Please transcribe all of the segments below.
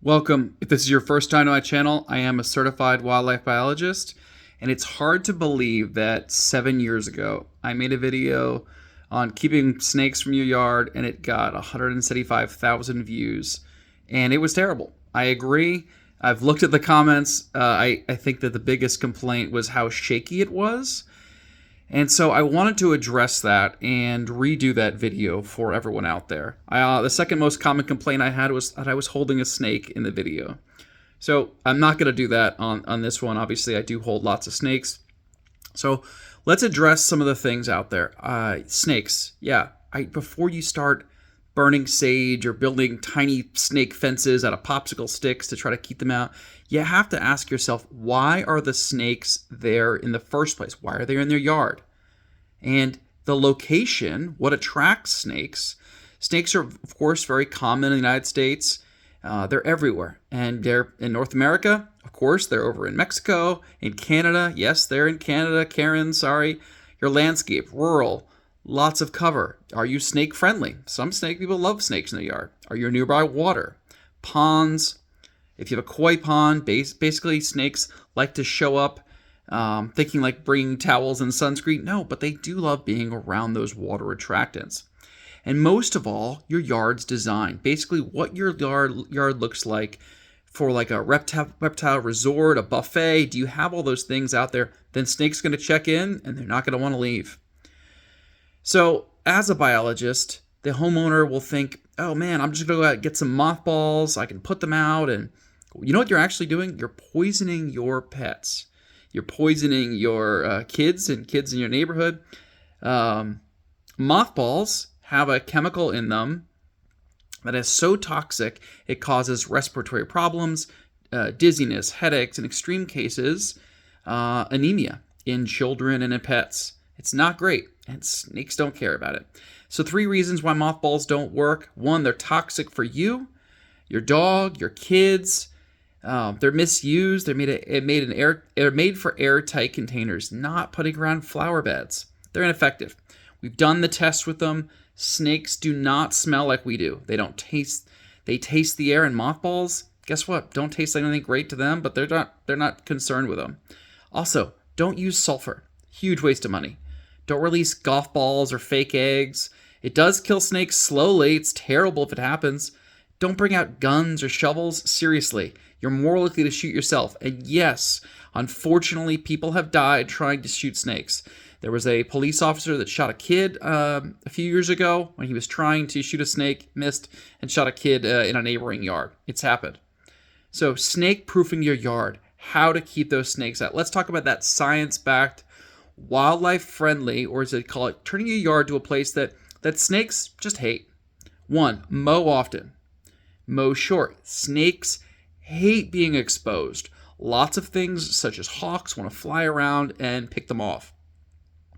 Welcome. If this is your first time to my channel, I am a certified wildlife biologist, and it's hard to believe that 7 years ago, I made a video on keeping snakes from your yard, and it got 175,000 views, and it was terrible. I agree. I've looked at the comments. I think that the biggest complaint was how shaky it was. And so I wanted to address that and redo that video for everyone out there. The second most common complaint I had was that I was holding a snake in the video. So I'm not going to do that on this one. Obviously, I do hold lots of snakes. So let's address some of the things out there. Snakes. Yeah, before you start burning sage or building tiny snake fences out of popsicle sticks to try to keep them out, you have to ask yourself, why are the snakes there in the first place? Why are they in their yard? And the location, what attracts snakes? Snakes are, of course, very common in the United States. They're everywhere. And they're in North America, of course. They're over in Mexico, in Canada. Yes, they're in Canada. Karen, sorry. Your landscape, rural, lots of cover. Are you snake friendly? Some snake people love snakes in the yard. Are you nearby water? Ponds. If you have a koi pond, basically snakes like to show up thinking like bringing towels and sunscreen. No, but they do love being around those water attractants. And most of all, your yard's design. Basically what your yard looks like for like a reptile resort, a buffet. Do you have all those things out there? Then snakes going to check in and they're not going to want to leave. So as a biologist, the homeowner will think, oh man, I'm just going to go out and get some mothballs. I can put them out. And you know what you're actually doing? You're poisoning your pets. You're poisoning your kids and kids in your neighborhood. Mothballs have a chemical in them that is so toxic it causes respiratory problems, dizziness, headaches, in extreme cases, anemia in children and in pets. It's not great, and snakes don't care about it. So 3 reasons why mothballs don't work. 1, they're toxic for you, your dog, your kids. They're misused. They're made for airtight containers, not putting around flower beds. They're ineffective. We've done the test with them. Snakes do not smell like we do. They don't taste. They taste the air, and mothballs, guess what? Don't taste like anything great to them, but they're not concerned with them. Also, don't use sulfur. Huge waste of money. Don't release golf balls or fake eggs. It does kill snakes slowly. It's terrible if it happens. Don't bring out guns or shovels. Seriously, you're more likely to shoot yourself. And yes, unfortunately, people have died trying to shoot snakes. There was a police officer that shot a kid a few years ago when he was trying to shoot a snake, missed, and shot a kid in a neighboring yard. It's happened. So snake-proofing your yard, how to keep those snakes out. Let's talk about that science-backed, wildlife-friendly, or as they call it, turning your yard to a place that snakes just hate. 1, mow often. Mow short. Snakes hate being exposed. Lots of things such as hawks want to fly around and pick them off.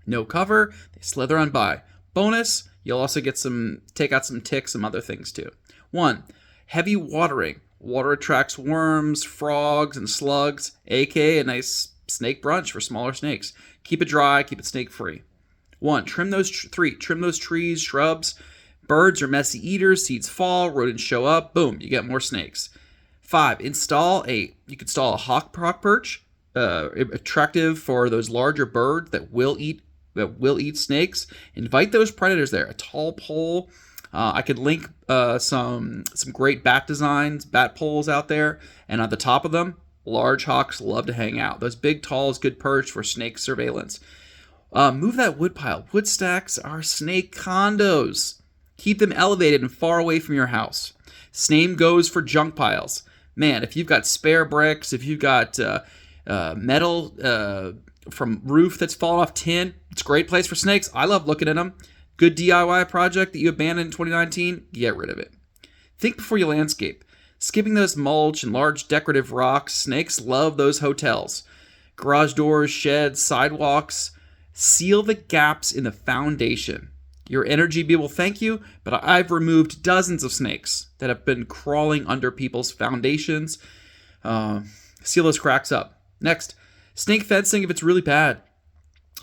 No cover, they slither on by. Bonus, you'll also take out some ticks, some other things too. 1, heavy watering. Water attracts worms, frogs, and slugs, aka a nice snake brunch for smaller snakes. Keep it dry, keep it snake free. 1, trim those trees, shrubs. Birds are messy eaters, seeds fall, rodents show up, boom, you get more snakes. 5, you could install a hawk perch, attractive for those larger birds that will eat snakes. Invite those predators there. A tall pole. I could link some great bat designs, bat poles out there, and on the top of them, large hawks love to hang out. Those big, tall is good perch for snake surveillance. Move that wood pile. Wood stacks are snake condos. Keep them elevated and far away from your house. Same goes for junk piles. Man, if you've got spare bricks, if you've got metal from roof that's fallen off, tin, it's a great place for snakes. I love looking at them. Good DIY project that you abandoned in 2019, get rid of it. Think before you landscape. Skipping those mulch and large decorative rocks, snakes love those hotels. Garage doors, sheds, sidewalks. Seal the gaps in the foundation. Your energy bee will thank you, but I've removed dozens of snakes that have been crawling under people's foundations. Seal those cracks up. Next, snake fencing if it's really bad.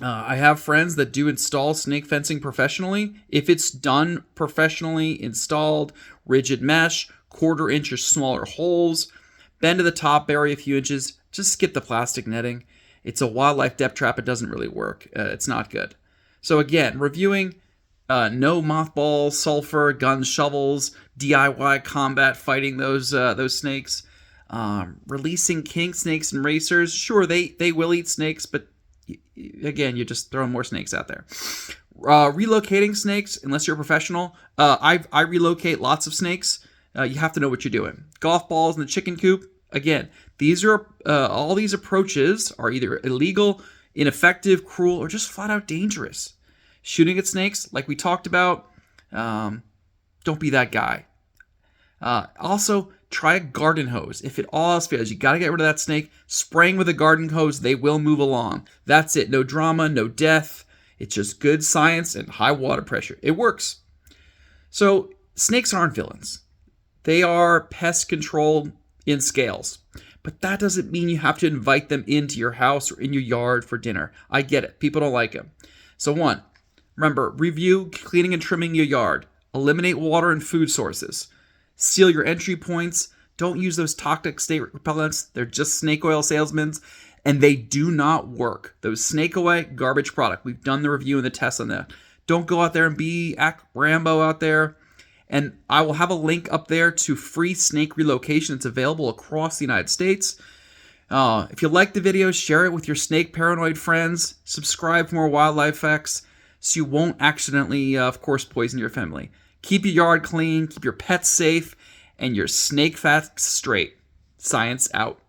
I have friends that do install snake fencing professionally. If it's done professionally, installed, rigid mesh, 1/4 inch or smaller holes. Bend to the top, bury a few inches. Just skip the plastic netting. It's a wildlife depth trap. It doesn't really work. It's not good. So again, reviewing no mothballs, sulfur, guns, shovels, DIY combat fighting those snakes. Releasing king snakes and racers. Sure, they will eat snakes, but again, you're just throwing more snakes out there. Relocating snakes, unless you're a professional. I relocate lots of snakes. You have to know what you're doing. Golf balls in the chicken coop. Again, these are all these approaches are either illegal, ineffective, cruel, or just flat out dangerous. Shooting at snakes, like we talked about, don't be that guy. Also, try a garden hose. If it all else fails, you got to get rid of that snake. Spraying with a garden hose, they will move along. That's it. No drama, no death. It's just good science and high water pressure. It works. So snakes aren't villains. They are pest control in scales. But that doesn't mean you have to invite them into your house or in your yard for dinner. I get it. People don't like them. So one, remember, review cleaning and trimming your yard. Eliminate water and food sources. Seal your entry points. Don't use those toxic snake repellents. They're just snake oil salesmen, and they do not work. Those snake away, garbage product. We've done the review and the test on that. Don't go out there and act Rambo out there. And I will have a link up there to free snake relocation. It's available across the United States. If you like the video, share it with your snake paranoid friends. Subscribe for more wildlife facts so you won't accidentally, of course, poison your family. Keep your yard clean, keep your pets safe, and your snake facts straight. Science out.